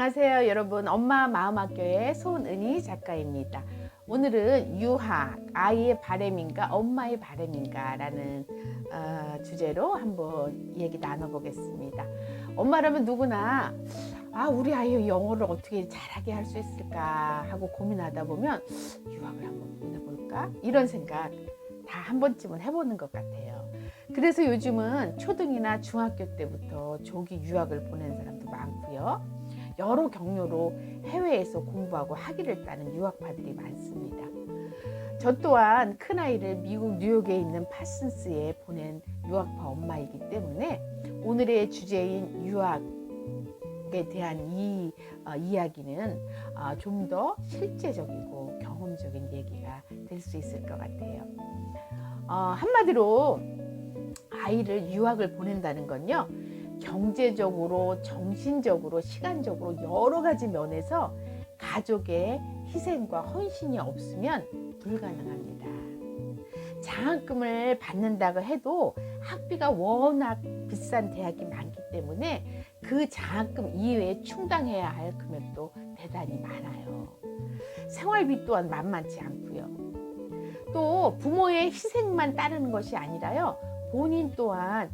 안녕하세요 여러분, 엄마 마음학교의 손은희 작가입니다. 오늘은 유학, 아이의 바람인가 엄마의 바람인가 라는 주제로 한번 얘기 나눠보겠습니다. 엄마라면 누구나 우리 아이 영어를 어떻게 잘하게 할 수 있을까 하고 고민하다 보면 유학을 한번 보내볼까? 이런 생각 다 한 번쯤은 해보는 것 같아요. 그래서 요즘은 초등이나 중학교 때부터 조기 유학을 보낸 사람도 많고요. 여러 경로로 해외에서 공부하고 학위를 따는 유학파들이 많습니다. 저 또한 큰아이를 미국 뉴욕에 있는 파슨스에 보낸 유학파 엄마이기 때문에 오늘의 주제인 유학에 대한 이 이야기는 좀 더 실제적이고 경험적인 얘기가 될 수 있을 것 같아요. 한마디로 아이를 유학을 보낸다는 건요, 경제적으로, 정신적으로, 시간적으로 여러 가지 면에서 가족의 희생과 헌신이 없으면 불가능합니다. 장학금을 받는다고 해도 학비가 워낙 비싼 대학이 많기 때문에 그 장학금 이외에 충당해야 할 금액도 대단히 많아요. 생활비 또한 만만치 않고요. 또 부모의 희생만 따르는 것이 아니라요, 본인 또한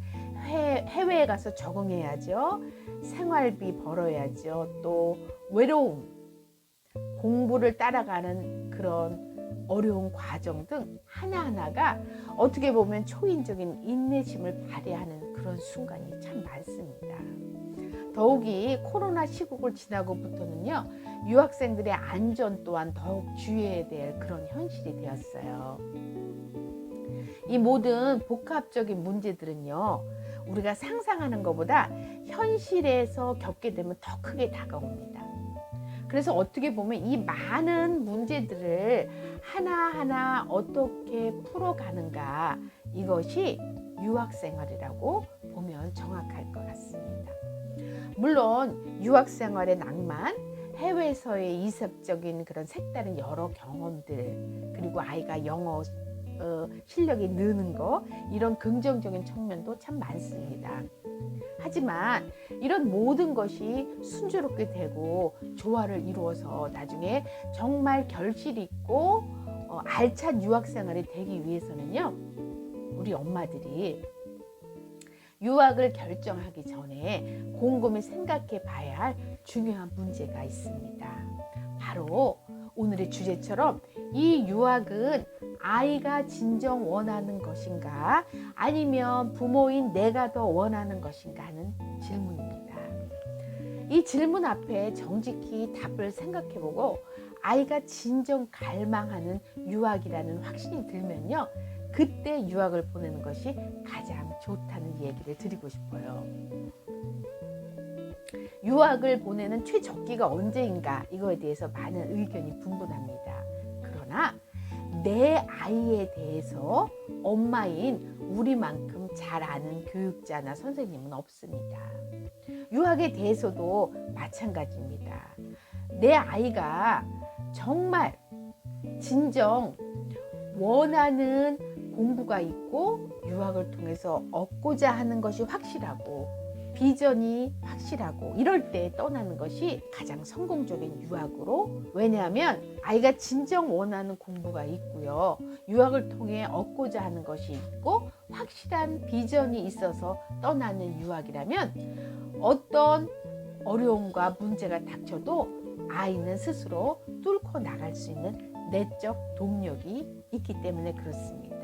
해외에 가서 적응해야죠. 생활비 벌어야죠. 또 외로움, 공부를 따라가는 그런 어려운 과정 등 하나하나가 어떻게 보면 초인적인 인내심을 발휘하는 그런 순간이 참 많습니다. 더욱이 코로나 시국을 지나고부터는요, 유학생들의 안전 또한 더욱 주의해야 될 그런 현실이 되었어요. 이 모든 복합적인 문제들은요, 우리가 상상하는 것보다 현실에서 겪게 되면 더 크게 다가옵니다. 그래서 어떻게 보면 이 많은 문제들을 하나하나 어떻게 풀어가는가, 이것이 유학생활이라고 보면 정확할 것 같습니다. 물론 유학생활의 낭만, 해외에서의 이색적인 그런 색다른 여러 경험들, 그리고 아이가 영어 실력이 느는 거, 이런 긍정적인 측면도 참 많습니다. 하지만 이런 모든 것이 순조롭게 되고 조화를 이루어서 나중에 정말 결실 있고 알찬 유학생활이 되기 위해서는요, 우리 엄마들이 유학을 결정하기 전에 곰곰이 생각해 봐야 할 중요한 문제가 있습니다. 바로 오늘의 주제처럼 이 유학은 아이가 진정 원하는 것인가, 아니면 부모인 내가 더 원하는 것인가 하는 질문입니다. 이 질문 앞에 정직히 답을 생각해보고 아이가 진정 갈망하는 유학이라는 확신이 들면요, 그때 유학을 보내는 것이 가장 좋다는 얘기를 드리고 싶어요. 유학을 보내는 최적기가 언제인가, 이거에 대해서 많은 의견이 분분합니다. 그러나 내 아이에 대해서 엄마인 우리만큼 잘 아는 교육자나 선생님은 없습니다. 유학에 대해서도 마찬가지입니다. 내 아이가 정말 진정 원하는 공부가 있고 유학을 통해서 얻고자 하는 것이 확실하고 비전이 확실하고 이럴 때 떠나는 것이 가장 성공적인 유학으로, 왜냐하면 아이가 진정 원하는 공부가 있고요, 유학을 통해 얻고자 하는 것이 있고 확실한 비전이 있어서 떠나는 유학이라면 어떤 어려움과 문제가 닥쳐도 아이는 스스로 뚫고 나갈 수 있는 내적 동력이 있기 때문에 그렇습니다.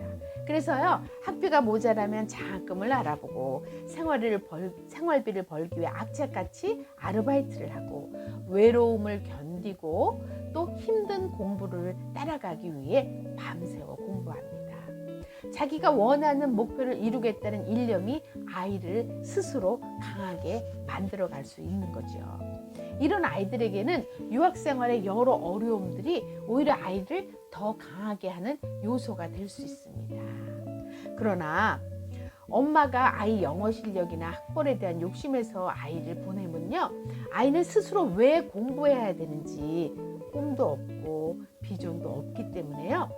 그래서요, 학비가 모자라면 장학금을 알아보고 생활비를 벌기 위해 악착같이 아르바이트를 하고 외로움을 견디고 또 힘든 공부를 따라가기 위해 밤새워 공부합니다. 자기가 원하는 목표를 이루겠다는 일념이 아이를 스스로 강하게 만들어갈 수 있는 거죠. 이런 아이들에게는 유학생활의 여러 어려움들이 오히려 아이를 더 강하게 하는 요소가 될 수 있습니다. 그러나 엄마가 아이 영어 실력이나 학벌에 대한 욕심에서 아이를 보내면요, 아이는 스스로 왜 공부해야 되는지 꿈도 없고 비전도 없기 때문에요,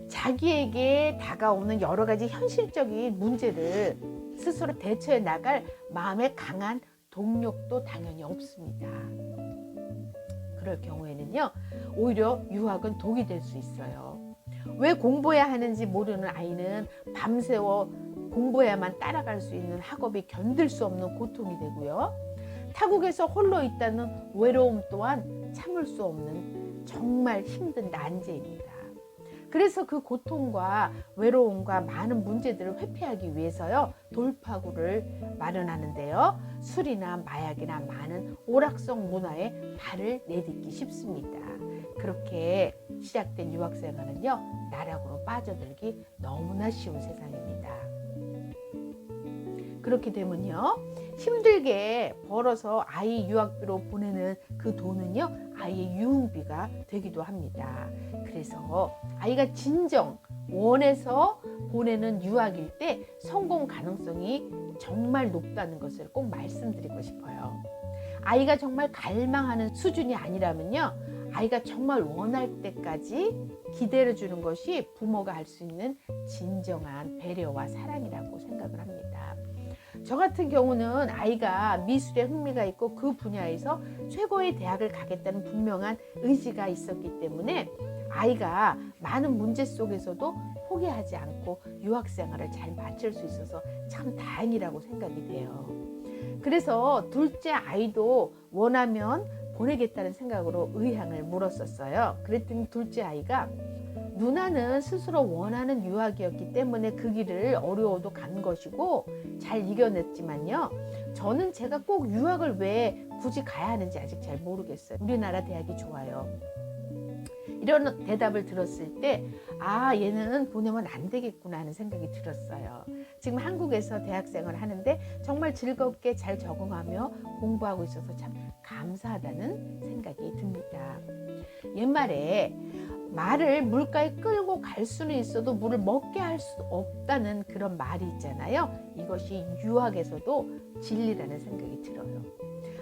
자기에게 다가오는 여러 가지 현실적인 문제를 스스로 대처해 나갈 마음의 강한 동력도 당연히 없습니다. 그럴 경우에는요, 오히려 유학은 독이 될 수 있어요. 왜 공부해야 하는지 모르는 아이는 밤새워 공부해야만 따라갈 수 있는 학업이 견딜 수 없는 고통이 되고요. 타국에서 홀로 있다는 외로움 또한 참을 수 없는 정말 힘든 난제입니다. 그래서 그 고통과 외로움과 많은 문제들을 회피하기 위해서요, 돌파구를 마련하는데요, 술이나 마약이나 많은 오락성 문화에 발을 내딛기 쉽습니다. 그렇게 시작된 유학생활은요, 나락으로 빠져들기 너무나 쉬운 세상입니다. 그렇게 되면요, 힘들게 벌어서 아이 유학비로 보내는 그 돈은요, 아이의 유흥비가 되기도 합니다. 그래서 아이가 진정 원해서 보내는 유학일 때 성공 가능성이 정말 높다는 것을 꼭 말씀드리고 싶어요. 아이가 정말 갈망하는 수준이 아니라면요, 아이가 정말 원할 때까지 기다려 주는 것이 부모가 할 수 있는 진정한 배려와 사랑이라고 생각을 합니다. 저 같은 경우는 아이가 미술에 흥미가 있고 그 분야에서 최고의 대학을 가겠다는 분명한 의지가 있었기 때문에 아이가 많은 문제 속에서도 포기하지 않고 유학생활을 잘 마칠 수 있어서 참 다행이라고 생각이 돼요. 그래서 둘째 아이도 원하면 보내겠다는 생각으로 의향을 물었었어요. 그랬더니 둘째 아이가 누나는 스스로 원하는 유학이었기 때문에 그 길을 어려워도 간 것이고 잘 이겨냈지만요, 저는 제가 꼭 유학을 왜 굳이 가야 하는지 아직 잘 모르겠어요. 우리나라 대학이 좋아요. 이런 대답을 들었을 때, 아, 얘는 보내면 안 되겠구나 하는 생각이 들었어요. 지금 한국에서 대학생활을 하는데 정말 즐겁게 잘 적응하며 공부하고 있어서 참 감사하다는 생각이 듭니다. 옛말에 말을 물가에 끌고 갈 수는 있어도 물을 먹게 할 수 없다는 그런 말이 있잖아요. 이것이 유학에서도 진리라는 생각이 들어요.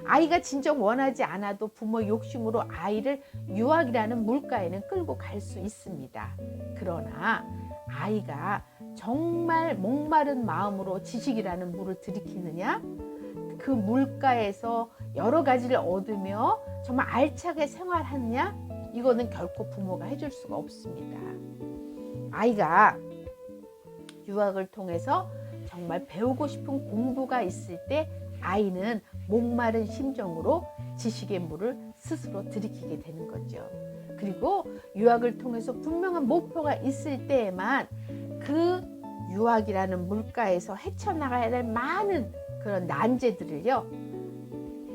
아이가 진정 원하지 않아도 부모의 욕심으로 아이를 유학이라는 물가에는 끌고 갈 수 있습니다. 그러나 아이가 정말 목마른 마음으로 지식이라는 물을 들이키느냐, 그 물가에서 여러 가지를 얻으며 정말 알차게 생활하느냐, 이거는 결코 부모가 해줄 수가 없습니다. 아이가 유학을 통해서 정말 배우고 싶은 공부가 있을 때 아이는 목마른 심정으로 지식의 물을 스스로 들이키게 되는 거죠. 그리고 유학을 통해서 분명한 목표가 있을 때에만 그 유학이라는 물가에서 헤쳐나가야 될 많은 그런 난제들을요,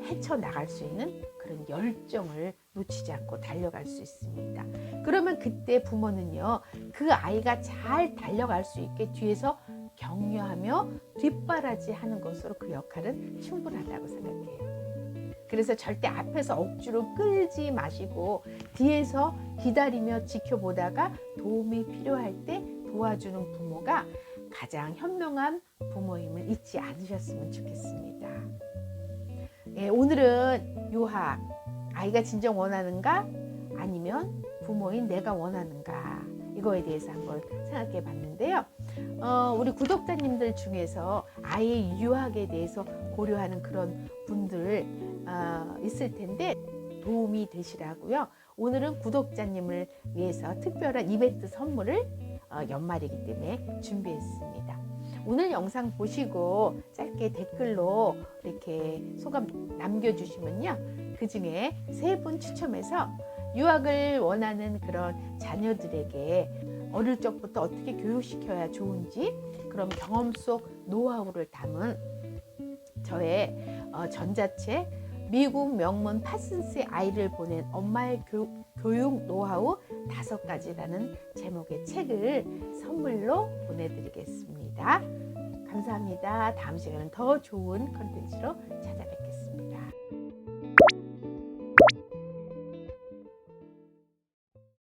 헤쳐나갈 수 있는 그런 열정을 놓치지 않고 달려갈 수 있습니다. 그러면 그때 부모는요, 그 아이가 잘 달려갈 수 있게 뒤에서 격려하며 뒷바라지 하는 것으로 그 역할은 충분하다고 생각해요. 그래서 절대 앞에서 억지로 끌지 마시고 뒤에서 기다리며 지켜보다가 도움이 필요할 때 도와주는 부모가 가장 현명한 부모임을 잊지 않으셨으면 좋겠습니다. 예, 오늘은 유학, 아이가 진정 원하는가 아니면 부모인 내가 원하는가, 이거에 대해서 한번 생각해 봤는데요. 우리 구독자님들 중에서 아이의 유학에 대해서 고려하는 그런 분들 있을 텐데 도움이 되시라고요. 오늘은 구독자님을 위해서 특별한 이벤트 선물을 연말이기 때문에 준비했습니다. 오늘 영상 보시고 짧게 댓글로 이렇게 소감 남겨주시면요, 그 중에 3분 추첨해서 유학을 원하는 그런 자녀들에게 어릴 적부터 어떻게 교육시켜야 좋은지 그런 경험 속 노하우를 담은 저의 전자책 미국 명문 파슨스의 아이를 보낸 엄마의 교육 노하우 5가지라는 제목의 책을 선물로 보내드리겠습니다. 감사합니다. 다음 시간은 더 좋은 컨텐츠로 찾아뵙겠습니다.